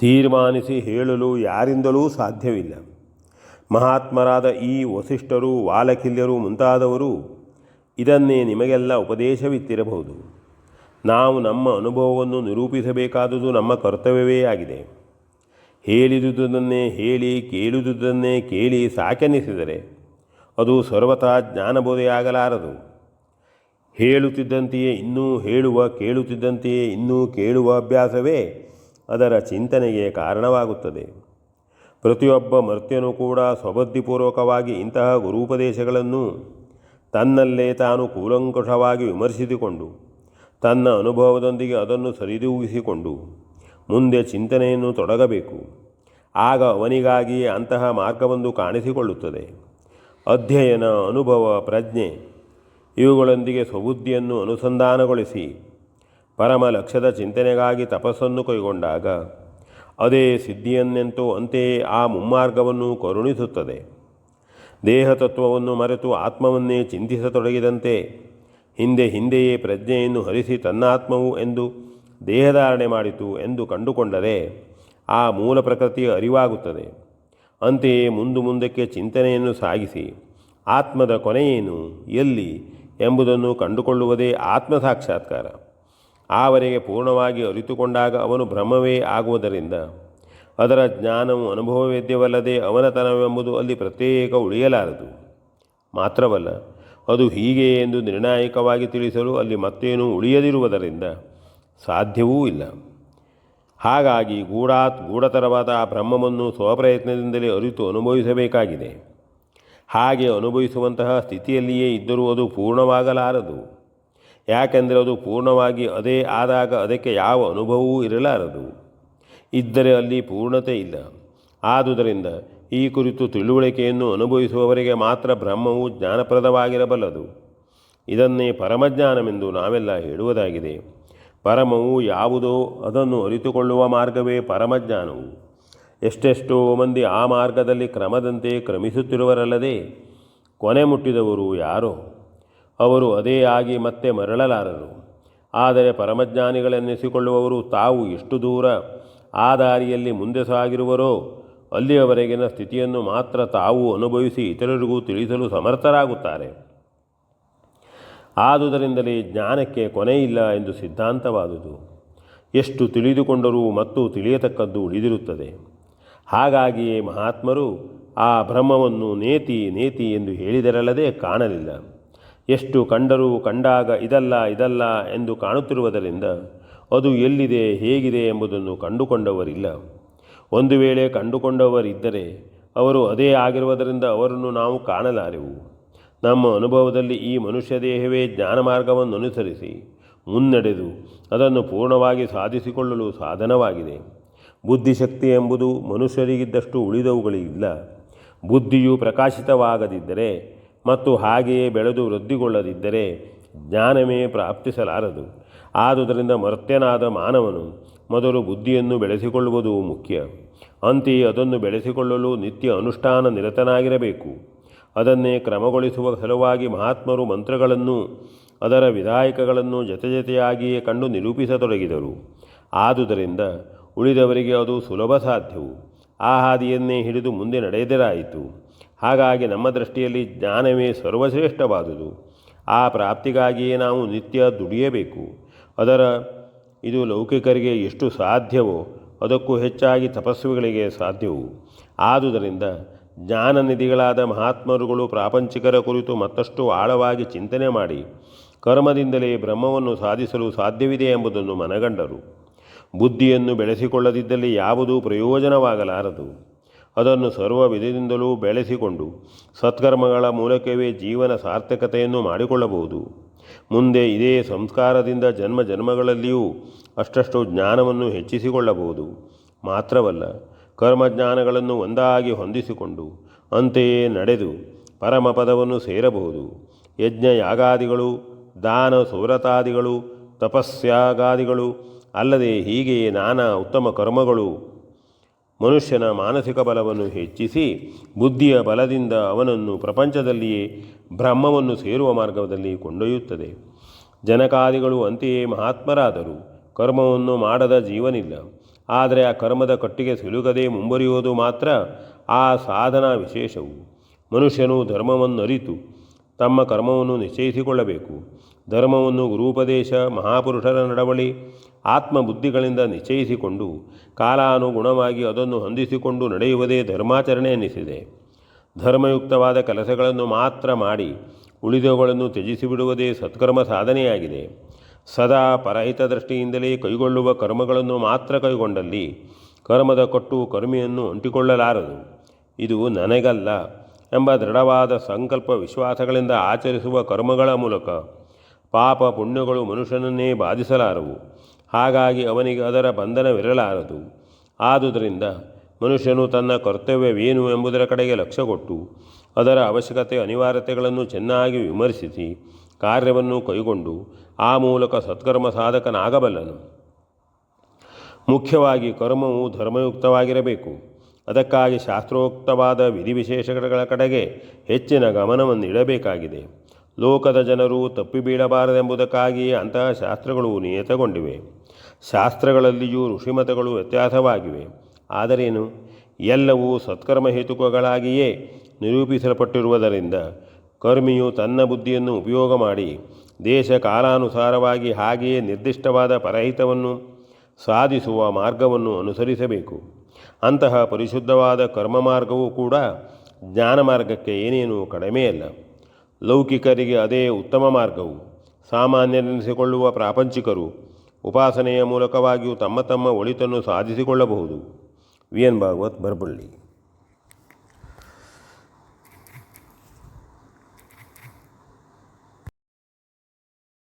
ತೀರ್ಮಾನಿಸಿ ಹೇಳಲು ಯಾರಿಂದಲೂ ಸಾಧ್ಯವಿಲ್ಲ. ಮಹಾತ್ಮರಾದ ಈ ವಸಿಷ್ಠರು, ವಾಲಕಿಲ್ಯರು ಮುಂತಾದವರು ಇದನ್ನೇ ನಿಮಗೆಲ್ಲ ಉಪದೇಶವಿತ್ತಿರಬಹುದು. ನಾವು ನಮ್ಮ ಅನುಭವವನ್ನು ನಿರೂಪಿಸಬೇಕಾದುದು ನಮ್ಮ ಕರ್ತವ್ಯವೇ ಆಗಿದೆ. ಹೇಳಿದುದನ್ನೇ ಹೇಳಿ ಕೇಳಿದುದನ್ನೇ ಕೇಳಿ ಸಾಕೆನಿಸಿದರೆ ಅದು ಸರ್ವಥಾ ಜ್ಞಾನಬೋಧೆಯಾಗಲಾರದು. ಹೇಳುತ್ತಿದ್ದಂತೆಯೇ ಇನ್ನೂ ಹೇಳುವ, ಕೇಳುತ್ತಿದ್ದಂತೆಯೇ ಇನ್ನೂ ಕೇಳುವ ಅಭ್ಯಾಸವೇ ಅದರ ಚಿಂತನೆಗೆ ಕಾರಣವಾಗುತ್ತದೆ. ಪ್ರತಿಯೊಬ್ಬ ಮರ್ತ್ಯನೂ ಕೂಡ ಸ್ವಬುದ್ಧಿಪೂರ್ವಕವಾಗಿ ಇಂತಹ ಗುರೂಪದೇಶಗಳನ್ನು ತನ್ನಲ್ಲೇ ತಾನು ಕೂಲಂಕಷವಾಗಿ ವಿಮರ್ಶಿಸಿಕೊಂಡು ತನ್ನ ಅನುಭವದೊಂದಿಗೆ ಅದನ್ನು ಸರಿದೂಗಿಸಿಕೊಂಡು ಮುಂದೆ ಚಿಂತನೆಯನ್ನು ತೊಡಗಬೇಕು. ಆಗ ಅವನಿಗಾಗಿಯೇ ಅಂತಹ ಮಾರ್ಗವೊಂದು ಕಾಣಿಸಿಕೊಳ್ಳುತ್ತದೆ. ಅಧ್ಯಯನ, ಅನುಭವ, ಪ್ರಜ್ಞೆ ಇವುಗಳೊಂದಿಗೆ ಸ್ವಬುದ್ಧಿಯನ್ನು ಅನುಸಂಧಾನಗೊಳಿಸಿ ಪರಮ ಲಕ್ಷ್ಯದ ಚಿಂತನೆಗಾಗಿ ತಪಸ್ಸನ್ನು ಕೈಗೊಂಡಾಗ ಅದೇ ಸಿದ್ಧಿಯನ್ನೆಂತೋ ಅಂತೆಯೇ ಆ ಮುಮ್ಮಾರ್ಗವನ್ನು ಕರುಣಿಸುತ್ತದೆ. ದೇಹತತ್ವವನ್ನು ಮರೆತು ಆತ್ಮವನ್ನೇ ಚಿಂತಿಸತೊಡಗಿದಂತೆ ಹಿಂದೆಯೇ ಪ್ರಜ್ಞೆಯನ್ನು ಹರಿಸಿ ತನ್ನಾತ್ಮವು ಎಂದು ದೇಹಧಾರಣೆ ಮಾಡಿತು ಎಂದು ಕಂಡುಕೊಂಡರೆ ಆ ಮೂಲ ಪ್ರಕೃತಿಯ ಅರಿವಾಗುತ್ತದೆ. ಅಂತೆಯೇ ಮುಂದಕ್ಕೆ ಚಿಂತನೆಯನ್ನು ಸಾಗಿಸಿ ಆತ್ಮದ ಕೊನೆಯೇನು, ಎಲ್ಲಿ ಎಂಬುದನ್ನು ಕಂಡುಕೊಳ್ಳುವುದೇ ಆತ್ಮ ಸಾಕ್ಷಾತ್ಕಾರ. ಆವರೆಗೆ ಪೂರ್ಣವಾಗಿ ಅರಿತುಕೊಂಡಾಗ ಅವನು ಬ್ರಹ್ಮವೇ ಆಗುವುದರಿಂದ ಅದರ ಜ್ಞಾನವು ಅನುಭವವೇದ್ಯವಲ್ಲದೆ ಅವನತನವೆಂಬುದು ಅಲ್ಲಿ ಪ್ರತ್ಯೇಕ ಉಳಿಯಲಾರದು. ಮಾತ್ರವಲ್ಲ, ಅದು ಹೀಗೆ ಎಂದು ನಿರ್ಣಾಯಕವಾಗಿ ತಿಳಿಸಲು ಅಲ್ಲಿ ಮತ್ತೇನೂ ಉಳಿಯದಿರುವುದರಿಂದ ಸಾಧ್ಯವೂ ಇಲ್ಲ. ಹಾಗಾಗಿ ಗೂಢತರವಾದ ಆ ಬ್ರಹ್ಮವನ್ನು ಸ್ವಪ್ರಯತ್ನದಿಂದಲೇ ಅರಿತು ಅನುಭವಿಸಬೇಕಾಗಿದೆ. ಹಾಗೆ ಅನುಭವಿಸುವಂತಹ ಸ್ಥಿತಿಯಲ್ಲಿಯೇ ಇದ್ದರೂ ಅದು ಪೂರ್ಣವಾಗಲಾರದು. ಯಾಕೆಂದರೆ ಅದು ಪೂರ್ಣವಾಗಿ ಅದೇ ಆದಾಗ ಅದಕ್ಕೆ ಯಾವ ಅನುಭವವೂ ಇರಲಾರದು. ಇದ್ದರೆ ಅಲ್ಲಿ ಪೂರ್ಣತೆ ಇಲ್ಲ. ಆದುದರಿಂದ ಈ ಕುರಿತು ತಿಳುವಳಿಕೆಯನ್ನು ಅನುಭವಿಸುವವರಿಗೆ ಮಾತ್ರ ಬ್ರಹ್ಮವು ಜ್ಞಾನಪ್ರದವಾಗಿರಬಲ್ಲದು. ಇದನ್ನೇ ಪರಮಜ್ಞಾನವೆಂದು ನಾವೆಲ್ಲ ಹೇಳುವುದಾಗಿದೆ. ಪರಮವು ಯಾವುದೋ ಅದನ್ನು ಅರಿತುಕೊಳ್ಳುವ ಮಾರ್ಗವೇ ಪರಮಜ್ಞಾನವು. ಎಷ್ಟೆಷ್ಟೋ ಮಂದಿ ಆ ಮಾರ್ಗದಲ್ಲಿ ಕ್ರಮದಂತೆ ಕ್ರಮಿಸುತ್ತಿರುವರಲ್ಲದೆ ಕೊನೆ ಮುಟ್ಟಿದವರು ಯಾರೋ. ಅವರು ಅದೇ ಆಗಿ ಮತ್ತೆ ಮರಳಲಾರರು. ಆದರೆ ಪರಮಜ್ಞಾನಿಗಳೆನ್ನಿಸಿಕೊಳ್ಳುವವರು ತಾವು ಎಷ್ಟು ದೂರ ಆ ದಾರಿಯಲ್ಲಿ ಮುಂದೆ ಸಾಗಿರುವರೋ ಅಲ್ಲಿಯವರೆಗಿನ ಸ್ಥಿತಿಯನ್ನು ಮಾತ್ರ ತಾವು ಅನುಭವಿಸಿ ಇತರರಿಗೂ ತಿಳಿಸಲು ಸಮರ್ಥರಾಗುತ್ತಾರೆ. ಆದುದರಿಂದಲೇ ಜ್ಞಾನಕ್ಕೆ ಕೊನೆಯಿಲ್ಲ ಎಂದು ಸಿದ್ಧಾಂತವಾದುದು. ಎಷ್ಟು ತಿಳಿದುಕೊಂಡರೂ ಮತ್ತು ತಿಳಿಯತಕ್ಕದ್ದು ಉಳಿದಿರುತ್ತದೆ. ಹಾಗಾಗಿಯೇ ಮಹಾತ್ಮರು ಆ ಬ್ರಹ್ಮವನ್ನು ನೇತಿ ಎಂದು ಹೇಳಿದರಲ್ಲದೆ ಕಾಣಲಿಲ್ಲ. ಎಷ್ಟು ಕಂಡರೂ ಕಂಡಾಗ ಇದಲ್ಲ ಎಂದು ಕಾಣುತ್ತಿರುವುದರಿಂದ ಅದು ಎಲ್ಲಿದೆ, ಹೇಗಿದೆ ಎಂಬುದನ್ನು ಕಂಡುಕೊಂಡವರಿಲ್ಲ. ಒಂದು ವೇಳೆ ಕಂಡುಕೊಂಡವರಿದ್ದರೆ ಅವರು ಅದೇ ಆಗಿರುವುದರಿಂದ ಅವರನ್ನು ನಾವು ಕಾಣಲಾರೆವು. ನಮ್ಮ ಅನುಭವದಲ್ಲಿ ಈ ಮನುಷ್ಯ ದೇಹವೇ ಜ್ಞಾನ ಮಾರ್ಗವನ್ನು ಅನುಸರಿಸಿ ಮುನ್ನಡೆದು ಅದನ್ನು ಪೂರ್ಣವಾಗಿ ಸಾಧಿಸಿಕೊಳ್ಳಲು ಸಾಧನವಾಗಿದೆ. ಬುದ್ಧಿಶಕ್ತಿ ಎಂಬುದು ಮನುಷ್ಯರಿಗಿದ್ದಷ್ಟು ಉಳಿದವುಗಳಿಲ್ಲ. ಬುದ್ಧಿಯು ಪ್ರಕಾಶಿತವಾಗದಿದ್ದರೆ ಮತ್ತು ಹಾಗೆಯೇ ಬೆಳೆದು ವೃದ್ಧಿಗೊಳ್ಳದಿದ್ದರೆ ಜ್ಞಾನವೇ ಪ್ರಾಪ್ತಿಸಲಾರದು. ಆದುದರಿಂದ ಮರ್ತ್ಯನಾದ ಮಾನವನು ಮೊದಲು ಬುದ್ಧಿಯನ್ನು ಬೆಳೆಸಿಕೊಳ್ಳುವುದು ಮುಖ್ಯ. ಅಂತೆಯೇ ಅದನ್ನು ಬೆಳೆಸಿಕೊಳ್ಳಲು ನಿತ್ಯ ಅನುಷ್ಠಾನ ನಿರತನಾಗಿರಬೇಕು. ಅದನ್ನೇ ಕ್ರಮಗೊಳಿಸುವ ಸಲುವಾಗಿ ಮಹಾತ್ಮರು ಮಂತ್ರಗಳನ್ನು, ಅದರ ವಿಧಾಯಕಗಳನ್ನು ಜೊತೆಯಾಗಿಯೇ ಕಂಡು ನಿರೂಪಿಸತೊಡಗಿದರು. ಆದುದರಿಂದ ಉಳಿದವರಿಗೆ ಅದು ಸುಲಭ ಸಾಧ್ಯವು. ಆ ಹಾದಿಯನ್ನೇ ಹಿಡಿದು ಮುಂದೆ ನಡೆಯದಿರಾಯಿತು. ಹಾಗಾಗಿ ನಮ್ಮ ದೃಷ್ಟಿಯಲ್ಲಿ ಜ್ಞಾನವೇ ಸರ್ವಶ್ರೇಷ್ಠವಾದುದು. ಆ ಪ್ರಾಪ್ತಿಗಾಗಿಯೇ ನಾವು ನಿತ್ಯ ದುಡಿಯಬೇಕು. ಇದು ಲೌಕಿಕರಿಗೆ ಎಷ್ಟು ಸಾಧ್ಯವೋ ಅದಕ್ಕೂ ಹೆಚ್ಚಾಗಿ ತಪಸ್ವಿಗಳಿಗೆ ಸಾಧ್ಯವು. ಆದುದರಿಂದ ಜ್ಞಾನನಿಧಿಗಳಾದ ಮಹಾತ್ಮರುಗಳು ಪ್ರಾಪಂಚಿಕರ ಕುರಿತು ಮತ್ತಷ್ಟು ಆಳವಾಗಿ ಚಿಂತನೆ ಮಾಡಿ ಕರ್ಮದಿಂದಲೇ ಬ್ರಹ್ಮವನ್ನು ಸಾಧಿಸಲು ಸಾಧ್ಯವಿದೆ ಎಂಬುದನ್ನು ಮನಗಂಡರು. ಬುದ್ಧಿಯನ್ನು ಬೆಳೆಸಿಕೊಳ್ಳದಿದ್ದಲ್ಲಿ ಯಾವುದೂ ಪ್ರಯೋಜನವಾಗಲಾರದು. ಅದನ್ನು ಸರ್ವ ವಿಧದಿಂದಲೂ ಬೆಳೆಸಿಕೊಂಡು ಸತ್ಕರ್ಮಗಳ ಮೂಲಕವೇ ಜೀವನ ಸಾರ್ಥಕತೆಯನ್ನು ಮಾಡಿಕೊಳ್ಳಬಹುದು. ಮುಂದೆ ಇದೇ ಸಂಸ್ಕಾರದಿಂದ ಜನ್ಮಗಳಲ್ಲಿಯೂ ಅಷ್ಟಷ್ಟು ಜ್ಞಾನವನ್ನು ಹೆಚ್ಚಿಸಿಕೊಳ್ಳಬಹುದು. ಮಾತ್ರವಲ್ಲ, ಕರ್ಮಜ್ಞಾನಗಳನ್ನು ಒಂದಾಗಿ ಹೊಂದಿಸಿಕೊಂಡು ಅಂತೆಯೇ ನಡೆದು ಪರಮಪದವನ್ನು ಸೇರಬಹುದು. ಯಜ್ಞ ಯಾಗಾದಿಗಳು, ದಾನ ಸೌರತಾದಿಗಳು, ತಪಸ್ಯಾಗಾದಿಗಳು ಅಲ್ಲದೆ ಹೀಗೆಯೇ ನಾನಾ ಉತ್ತಮ ಕರ್ಮಗಳು ಮನುಷ್ಯನ ಮಾನಸಿಕ ಬಲವನ್ನು ಹೆಚ್ಚಿಸಿ ಬುದ್ಧಿಯ ಬಲದಿಂದ ಅವನನ್ನು ಪ್ರಪಂಚದಲ್ಲಿಯೇ ಬ್ರಹ್ಮವನ್ನು ಸೇರುವ ಮಾರ್ಗದಲ್ಲಿ ಕೊಂಡೊಯ್ಯುತ್ತದೆ. ಜನಕಾದಿಗಳು ಅಂತೆಯೇ ಮಹಾತ್ಮರಾದರು. ಕರ್ಮವನ್ನು ಮಾಡದ ಜೀವನಿಲ್ಲ. ಆದರೆ ಆ ಕರ್ಮದ ಕಟ್ಟಿಗೆ ಸಿಲುಕದೆ ಮುಂಬರಿಯುವುದು ಮಾತ್ರ ಆ ಸಾಧನಾ ವಿಶೇಷವು. ಮನುಷ್ಯನು ಧರ್ಮವನ್ನು ಅರಿತು ತಮ್ಮ ಕರ್ಮವನ್ನು ನಿಶ್ಚಯಿಸಿಕೊಳ್ಳಬೇಕು. ಧರ್ಮವನ್ನು ಗುರುಪದೇಶ, ಮಹಾಪುರುಷರ ನಡವಳಿ, ಆತ್ಮಬುದ್ಧಿಗಳಿಂದ ನಿಶ್ಚಯಿಸಿಕೊಂಡು ಕಾಲಾನುಗುಣವಾಗಿ ಅದನ್ನು ಹೊಂದಿಸಿಕೊಂಡು ನಡೆಯುವುದೇ ಧರ್ಮಾಚರಣೆ ಎನ್ನಿಸಿದೆ. ಧರ್ಮಯುಕ್ತವಾದ ಕೆಲಸಗಳನ್ನು ಮಾತ್ರ ಮಾಡಿ ಉಳಿದವುಗಳನ್ನು ತ್ಯಜಿಸಿಬಿಡುವುದೇ ಸತ್ಕರ್ಮ ಸಾಧನೆಯಾಗಿದೆ. ಸದಾ ಪರಹಿತ ದೃಷ್ಟಿಯಿಂದಲೇ ಕೈಗೊಳ್ಳುವ ಕರ್ಮಗಳನ್ನು ಮಾತ್ರ ಕೈಗೊಂಡಲ್ಲಿ ಕರ್ಮದ ಕಟ್ಟು ಕರ್ಮಿಯನ್ನು ಅಂಟಿಕೊಳ್ಳಲಾರದು. ಇದು ನನಗಲ್ಲ ಎಂಬ ದೃಢವಾದ ಸಂಕಲ್ಪ ವಿಶ್ವಾಸಗಳಿಂದ ಆಚರಿಸುವ ಕರ್ಮಗಳ ಮೂಲಕ ಪಾಪ ಪುಣ್ಯಗಳು ಮನುಷ್ಯನನ್ನೇ ಬಾಧಿಸಲಾರವು. ಹಾಗಾಗಿ ಅವನಿಗೆ ಅದರ ಬಂಧನವಿರಲಾರದು. ಆದುದರಿಂದ ಮನುಷ್ಯನು ತನ್ನ ಕರ್ತವ್ಯವೇನು ಎಂಬುದರ ಕಡೆಗೆ ಲಕ್ಷ್ಯ ಕೊಟ್ಟು ಅದರ ಅವಶ್ಯಕತೆ ಅನಿವಾರ್ಯತೆಗಳನ್ನು ಚೆನ್ನಾಗಿ ವಿಮರ್ಶಿಸಿ ಕಾರ್ಯವನ್ನು ಕೈಗೊಂಡು ಆ ಮೂಲಕ ಸತ್ಕರ್ಮ ಸಾಧಕನಾಗಬಲ್ಲನು. ಮುಖ್ಯವಾಗಿ ಕರ್ಮವು ಧರ್ಮಯುಕ್ತವಾಗಿರಬೇಕು. ಅದಕ್ಕಾಗಿ ಶಾಸ್ತ್ರೋಕ್ತವಾದ ವಿಧಿವಿಶೇಷಗಳ ಕಡೆಗೆ ಹೆಚ್ಚಿನ ಗಮನವನ್ನು ಇಡಬೇಕಾಗಿದೆ. ಲೋಕದ ಜನರು ತಪ್ಪಿಬೀಳಬಾರದೆಂಬುದಕ್ಕಾಗಿಯೇ ಅಂತಹ ಶಾಸ್ತ್ರಗಳು ನಿಯತಗೊಂಡಿವೆ. ಶಾಸ್ತ್ರಗಳಲ್ಲಿಯೂ ಋಷಿಮತಗಳು ವ್ಯತ್ಯಾಸವಾಗಿವೆ. ಆದರೇನು, ಎಲ್ಲವೂ ಸತ್ಕರ್ಮ ಹೇತುಕಗಳಾಗಿಯೇ ನಿರೂಪಿಸಲ್ಪಟ್ಟಿರುವುದರಿಂದ ಕರ್ಮಿಯು ತನ್ನ ಬುದ್ಧಿಯನ್ನು ಉಪಯೋಗ ಮಾಡಿ ದೇಶ ಕಾಲಾನುಸಾರವಾಗಿ ಹಾಗೆಯೇ ನಿರ್ದಿಷ್ಟವಾದ ಪರಹಿತವನ್ನು ಸಾಧಿಸುವ ಮಾರ್ಗವನ್ನು ಅನುಸರಿಸಬೇಕು. ಅಂತಹ ಪರಿಶುದ್ಧವಾದ ಕರ್ಮ ಮಾರ್ಗವೂ ಕೂಡ ಜ್ಞಾನ ಮಾರ್ಗಕ್ಕೆ ಏನೇನೂ ಕಡಿಮೆಯಲ್ಲ. ಲೌಕಿಕರಿಗೆ ಅದೇ ಉತ್ತಮ ಮಾರ್ಗವು. ಸಾಮಾನ್ಯರೆನಿಸಿಕೊಳ್ಳುವ ಪ್ರಾಪಂಚಿಕರು ಉಪಾಸನೆಯ ಮೂಲಕವಾಗಿಯೂ ತಮ್ಮ ತಮ್ಮ ಒಳಿತನ್ನು ಸಾಧಿಸಿಕೊಳ್ಳಬಹುದು. V N Bhagwat, Baraballi.